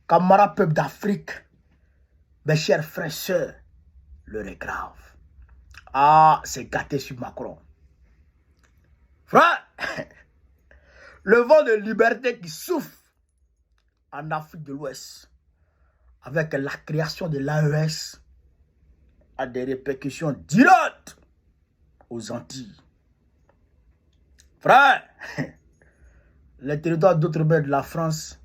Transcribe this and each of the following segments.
camarades peuple d'Afrique, mes chers frères et sœurs, l'heure est grave. Ah, c'est gâté sur Macron. Frère, le vent de liberté qui souffle en Afrique de l'Ouest, avec la création de l'AES, a des répercussions directes aux Antilles. Frère, les territoires d'outre-mer de la France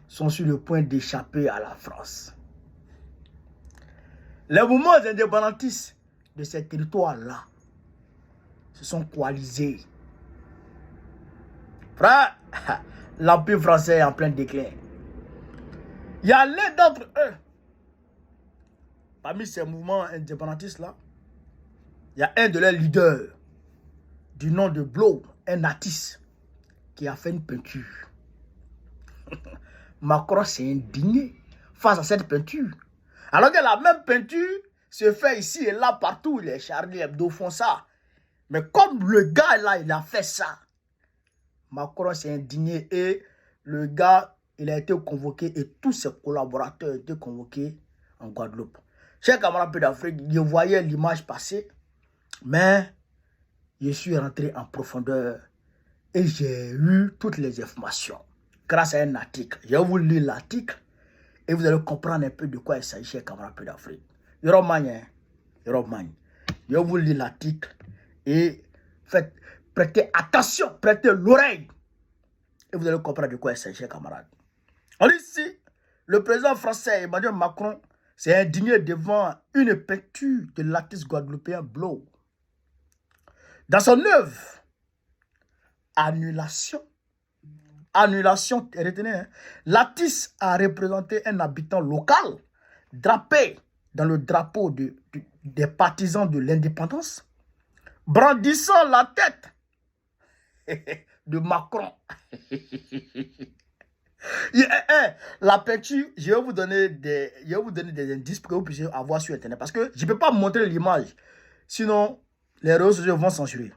sont sur le point d'échapper à la France. Les mouvements indépendantistes de ces territoires-là se sont coalisés. Frère, l'Empire français est en plein déclin. Il y a l'un d'entre eux, parmi ces mouvements indépendantistes-là, il y a un de leurs leaders, du nom de Blow, un artiste, qui a fait une peinture. Macron s'est indigné face à cette peinture. Alors que la même peinture se fait ici et là, partout, les Charlie Hebdo font ça. Mais comme le gars là, il a fait ça, Macron s'est indigné et le gars, il a été convoqué et tous ses collaborateurs ont été convoqués en Guadeloupe. Chers camarades d'Afrique, je voyais l'image passer, mais je suis rentré en profondeur et j'ai eu toutes les informations grâce à un article. Je vais vous lire l'article et vous allez comprendre un peu de quoi il s'agit, chers camarades d'Afrique. Je vais vous lire l'article et prêtez attention, prêtez l'oreille et vous allez comprendre de quoi il s'agit, chers camarades. On dit ici, le président français Emmanuel Macron s'est indigné devant une peinture de l'artiste guadeloupéen Blow. Dans son œuvre, Annulation, retenez, hein, l'artiste a représenté un habitant local drapé dans le drapeau des partisans de l'indépendance, brandissant la tête de Macron. La peinture, je vais vous donner des indices pour que vous puissiez avoir sur Internet. Parce que je ne peux pas montrer l'image. Sinon, les réseaux sociaux vont censurer.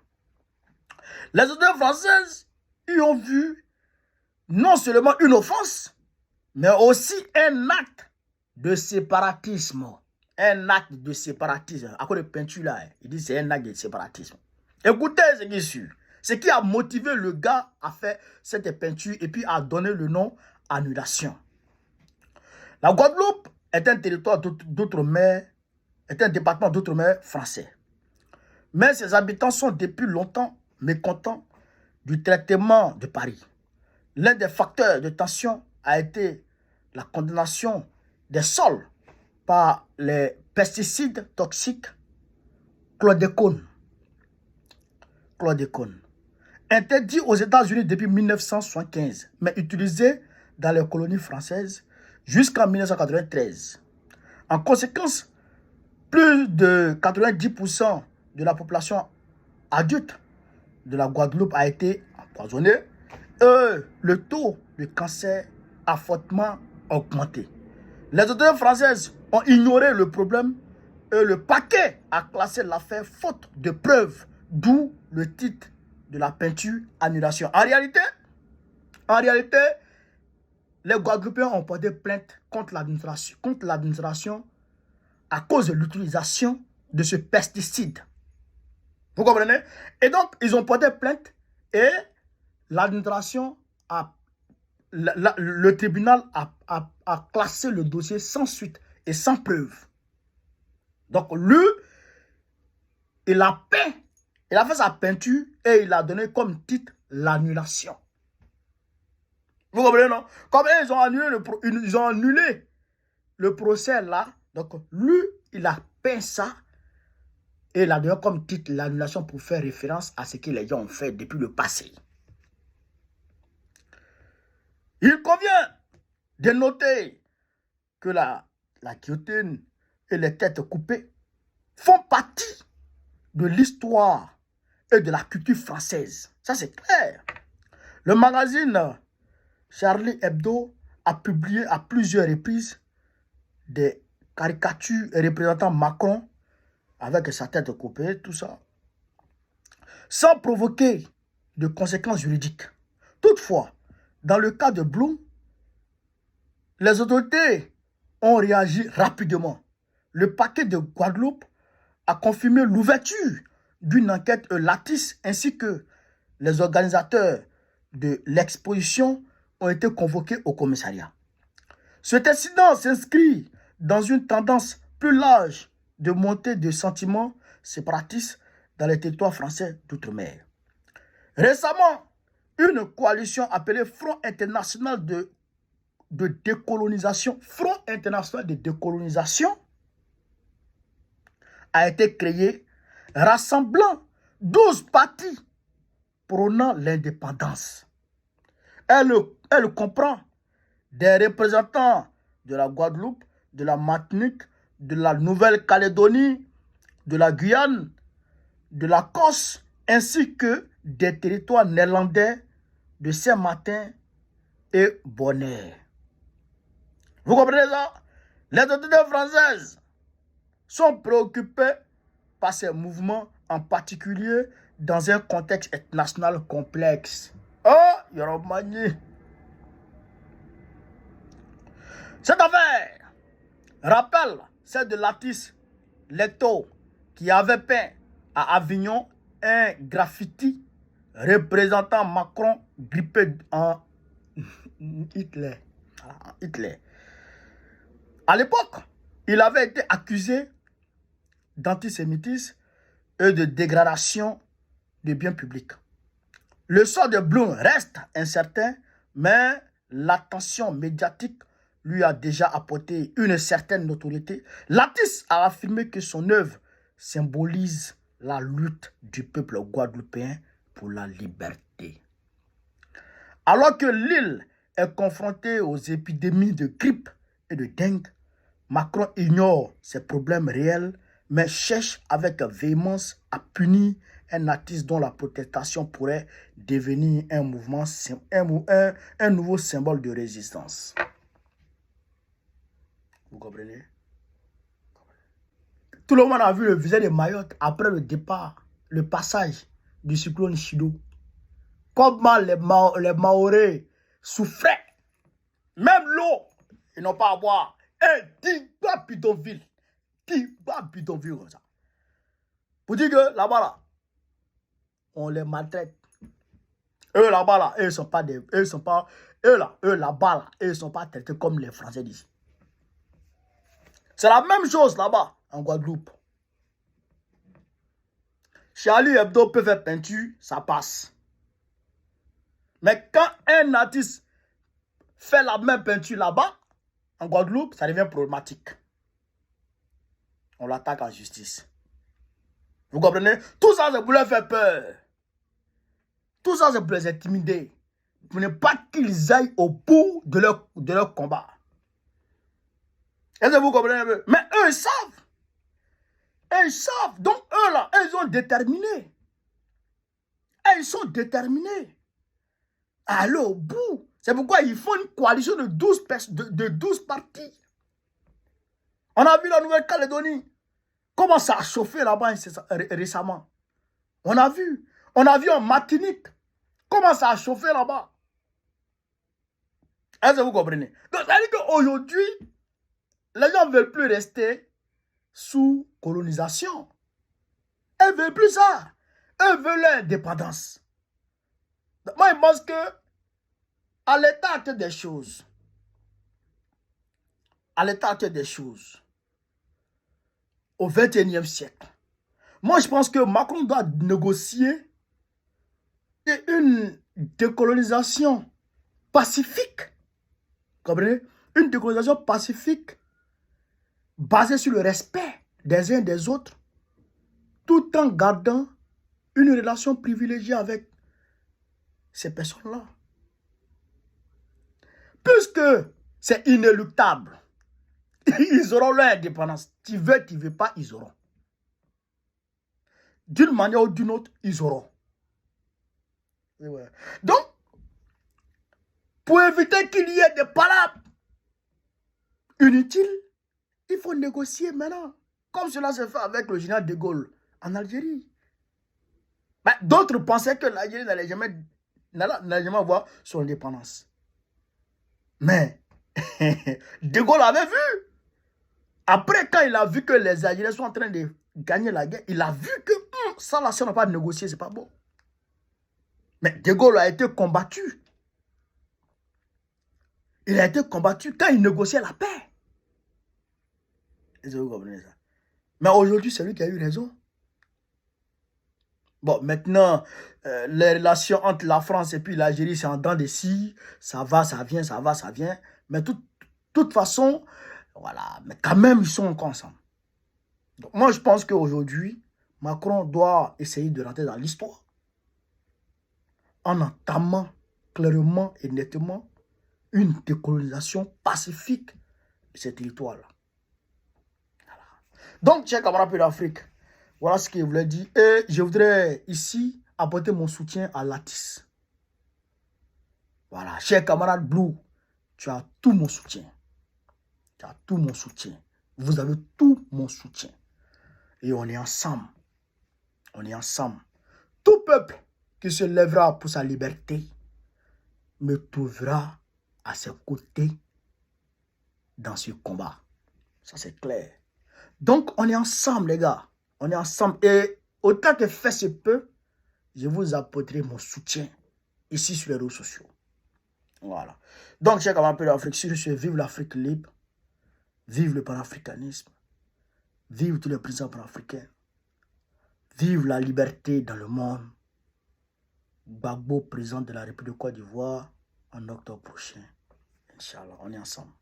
Les autorités françaises y ont vu non seulement une offense, mais aussi un acte de séparatisme. Un acte de séparatisme. À cause de peinture là, il dit c'est un acte de séparatisme. Écoutez ce qui est sûr. Ce qui a motivé le gars à faire cette peinture et puis à donner le nom annulation. La Guadeloupe est un territoire d'outre-mer, est un département d'outre-mer français. Mais ses habitants sont depuis longtemps mécontents du traitement de Paris. L'un des facteurs de tension a été la condamnation des sols par les pesticides toxiques chlordécone. Interdit aux États-Unis depuis 1975, mais utilisé dans les colonies françaises jusqu'en 1993. En conséquence, plus de 90% de la population adulte de la Guadeloupe a été empoisonnée et le taux de cancer a fortement augmenté. Les autorités françaises ont ignoré le problème et le parquet a classé l'affaire faute de preuves, d'où le titre de la peinture annulation. En réalité, les Guadeloupéens ont porté plainte contre l'administration à cause de l'utilisation de ce pesticide. Vous comprenez? Et donc, ils ont porté plainte et l'administration le tribunal a classé le dossier sans suite et sans preuve. Donc, lui, il a peint, il a fait sa peinture et il a donné comme titre l'annulation. Vous comprenez, non? Comme ils ont annulé le procès là, donc lui, il a peint ça et il a donné comme titre l'annulation pour faire référence à ce que les gens ont fait depuis le passé. Il convient de noter que la guillotine et les têtes coupées font partie de l'histoire et de la culture française. Ça, c'est clair. Le magazine Charlie Hebdo a publié à plusieurs reprises des caricatures représentant Macron avec sa tête coupée, tout ça, sans provoquer de conséquences juridiques. Toutefois, dans le cas de Bloom, Les autorités ont réagi rapidement. Le parquet de Guadeloupe a confirmé l'ouverture d'une enquête latisse ainsi que les organisateurs de l'exposition ont été convoqués au commissariat. Cet incident s'inscrit dans une tendance plus large de montée de sentiments séparatistes dans les territoires français d'outre-mer. Récemment, une coalition appelée Front international de décolonisation, a été créée, rassemblant 12 partis prônant l'indépendance. Elle comprend des représentants de la Guadeloupe, de la Martinique, de la Nouvelle-Calédonie, de la Guyane, de la Corse, ainsi que des territoires néerlandais de Saint-Martin et Bonaire. Vous comprenez ça? Les autorités françaises sont préoccupées par ces mouvements, en particulier dans un contexte international complexe. Oh, Yoromani. Cette affaire rappelle celle de Latisse Lecto qui avait peint à Avignon un graffiti représentant Macron grippé en Hitler. À l'époque, il avait été accusé d'antisémitisme et de dégradation des biens publics. Le sort de Blum reste incertain, mais l'attention médiatique lui a déjà apporté une certaine notoriété. Latisse a affirmé que son œuvre symbolise la lutte du peuple guadeloupéen pour la liberté. Alors que l'île est confrontée aux épidémies de grippe et de dengue, Macron ignore ces problèmes réels, mais cherche avec véhémence à punir un artiste dont la protestation pourrait devenir un mouvement, un nouveau symbole de résistance. Vous comprenez? Tout le monde a vu le visage de Mayotte après le départ, le passage du cyclone Chido. Comment les Maoris souffraient. Même l'eau, ils n'ont pas à boire. Et Diba bidonville comme ça. Pour dire que là-bas, là, on les maltraite. Eux là-bas, là, eux sont pas des. Eux là-bas, là, ils sont pas traités comme les Français d'ici. C'est la même chose là-bas, en Guadeloupe. Charlie Hebdo peut faire peinture, ça passe. Mais quand un artiste fait la même peinture là-bas, en Guadeloupe, ça devient problématique. On l'attaque en justice. Vous comprenez? Tout ça, c'est pour leur faire peur. Tout ça, c'est pour les intimider. Pour ne pas qu'ils aillent au bout de leur combat. Est-ce que vous comprenez un peu? Mais eux, ils savent. Ils savent. Donc, eux, là, ils sont déterminés. Ils sont déterminés à aller au bout. C'est pourquoi ils font une coalition de 12 partis. On a vu la Nouvelle-Calédonie. Comment ça a chauffé là-bas récemment. On a vu en Martinique. Comment ça a chauffé là-bas. Est-ce que vous comprenez? Donc, ça veut dire qu'aujourd'hui, les gens ne veulent plus rester sous colonisation. Ils ne veulent plus ça. Eux veulent l'indépendance. Moi, je pense que à l'état actuel des choses, au XXIe siècle, moi, je pense que Macron doit négocier une décolonisation pacifique. Vous comprenez? Une décolonisation pacifique basée sur le respect des uns et des autres, tout en gardant une relation privilégiée avec ces personnes-là. Puisque c'est inéluctable, ils auront leur indépendance. Tu veux pas, ils auront. D'une manière ou d'une autre, ils auront. Donc, pour éviter qu'il y ait des palabres inutiles, il faut négocier maintenant. Comme cela se fait avec le général de Gaulle en Algérie. D'autres pensaient que l'Algérie n'allait jamais avoir son indépendance. Mais, De Gaulle avait vu. Après, quand il a vu que les Algériens sont en train de gagner la guerre, il a vu que ça, là, si on n'a pas négocié, c'est pas bon. Mais De Gaulle a été combattu. Il a été combattu quand il négociait la paix. Est-ce que vous comprenez ça? Mais aujourd'hui, c'est lui qui a eu raison. Bon, maintenant, les relations entre la France et puis l'Algérie, c'est en dents de scie. Ça va, ça vient, ça va, ça vient. Mais de toute façon, voilà. Mais quand même, ils sont encore ensemble. Donc, moi, je pense qu'aujourd'hui, Macron doit essayer de rentrer dans l'histoire en entamant clairement et nettement une décolonisation pacifique de ces territoires-là. Voilà. Donc, chers camarades d'Afrique, voilà ce que je voulais dire. Et je voudrais ici apporter mon soutien à Lattis. Voilà, chers camarades Blue, tu as tout mon soutien. Tu as tout mon soutien. Vous avez tout mon soutien. Et on est ensemble. On est ensemble. Tout peuple qui se lèvera pour sa liberté me trouvera à ses côtés dans ce combat. Ça, c'est clair. Donc, on est ensemble, les gars. On est ensemble. Et autant que fait se peut, je vous apporterai mon soutien ici sur les réseaux sociaux. Voilà. Donc, chers camarades d'Afrique, si je suis vive l'Afrique libre, vive le panafricanisme, vive tous les présidents panafricains, vive la liberté dans le monde. Gbagbo, président de la République de Côte d'Ivoire, en octobre prochain. Inch'Allah, on est ensemble.